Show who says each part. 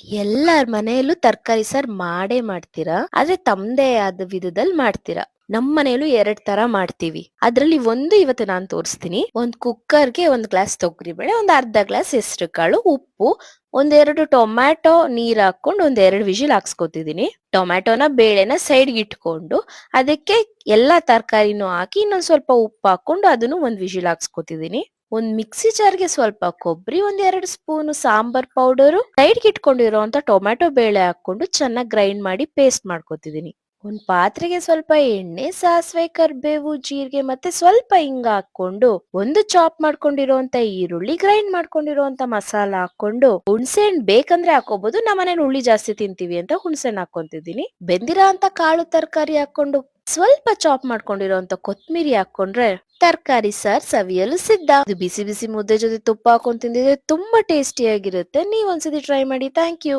Speaker 1: ಎಲ್ಲಾರ್ ಮನೆಯಲ್ಲೂ ತರಕಾರಿ ಸಾರ್ ಮಾಡೇ ಮಾಡ್ತೀರಾ, ಆದ್ರೆ ತಮ್ದೇ ಆದ ವಿಧದಲ್ಲಿ ಮಾಡ್ತೀರಾ. ನಮ್ ಮನೇಲೂ ಎರಡ್ ತರ ಮಾಡ್ತೀವಿ. ಅದ್ರಲ್ಲಿ ಒಂದು ಇವತ್ತು ನಾನ್ ತೋರಿಸ್ತೀನಿ. ಒಂದ್ ಕುಕ್ಕರ್ಗೆ 1 ಗ್ಲಾಸ್ ತೊಗರಿಬೇಳೆ, ಒಂದ್ ಅರ್ಧ ಗ್ಲಾಸ್ ಹೆಸರು ಕಾಳು, ಉಪ್ಪು, ಒಂದೆರಡು ಟೊಮ್ಯಾಟೊ ನೀರ್ ಹಾಕೊಂಡು ಒಂದೆರಡು ವಿಜಿಲ್ ಹಾಕ್ಸ್ಕೊತಿದೀನಿ. ಟೊಮ್ಯಾಟೊನ ಬೇಳೆನ ಸೈಡ್ಗೆ ಇಟ್ಕೊಂಡು ಅದಕ್ಕೆ ಎಲ್ಲಾ ತರಕಾರಿನೂ ಹಾಕಿ ಇನ್ನೊಂದ್ ಸ್ವಲ್ಪ ಉಪ್ಪು ಹಾಕೊಂಡು ಅದನ್ನು ಒಂದ್ ವಿಜಿಲ್ ಹಾಕ್ಸ್ಕೊತಿದೀನಿ. ಒಂದ್ ಮಿಕ್ಸಿ ಜಾರ್ಗೆ ಸ್ವಲ್ಪ ಕೊಬ್ಬರಿ, ಒಂದ್ 2 ಸ್ಪೂನ್ ಸಾಂಬಾರ್ ಪೌಡರು, ಸೈಡ್ಗೆ ಇಟ್ಕೊಂಡಿರೋಂತ ಟೊಮ್ಯಾಟೊ ಬೇಳೆ ಹಾಕೊಂಡು ಚೆನ್ನಾಗಿ ಗ್ರೈಂಡ್ ಮಾಡಿ ಪೇಸ್ಟ್ ಮಾಡ್ಕೊತಿದೀನಿ. ಒಂದ್ ಪಾತ್ರೆಗೆ ಸ್ವಲ್ಪ ಎಣ್ಣೆ, ಸಾಸಿವೆ, ಕರ್ಬೇವು, ಜೀರಿಗೆ ಮತ್ತೆ ಸ್ವಲ್ಪ ಹಿಂಗ ಹಾಕೊಂಡು ಒಂದು ಚಾಪ್ ಮಾಡ್ಕೊಂಡಿರೋಂತ ಈರುಳ್ಳಿ, ಗ್ರೈಂಡ್ ಮಾಡ್ಕೊಂಡಿರೋಂತ ಮಸಾಲ ಹಾಕೊಂಡು, ಹುಣ್ಸೆ ಹಣ್ಣು ಬೇಕಂದ್ರೆ ಹಾಕೋಬಹುದು. ನಮ್ಮನೇಲಿ ಹುಳಿ ಜಾಸ್ತಿ ತಿಂತೀವಿ ಅಂತ ಹುಣ್ಸೆ ಹಣ್ಣು ಹಾಕೊಂತಿದೀನಿ. ಬೆಂದಿರೋ ಅಂತ ಕಾಳು ತರಕಾರಿ ಹಾಕೊಂಡು ಸ್ವಲ್ಪ ಚಾಪ್ ಮಾಡ್ಕೊಂಡಿರೋಂತ ಕೊತ್ಮಿರಿ ಹಾಕೊಂಡ್ರೆ ತರಕಾರಿ ಸಾರ್ ಸವಿಯಲು ಸಿದ್ಧ. ಇದು ಬಿಸಿ ಬಿಸಿ ಮುದ್ದೆ ಜೊತೆ ತುಪ್ಪ ಹಾಕೊಂಡ್ ತಿಂದಿದ್ರೆ ತುಂಬಾ ಟೇಸ್ಟಿಯಾಗಿರುತ್ತೆ. ನೀವ್ ಒಂದ್ಸತಿ ಟ್ರೈ ಮಾಡಿ. Thank you.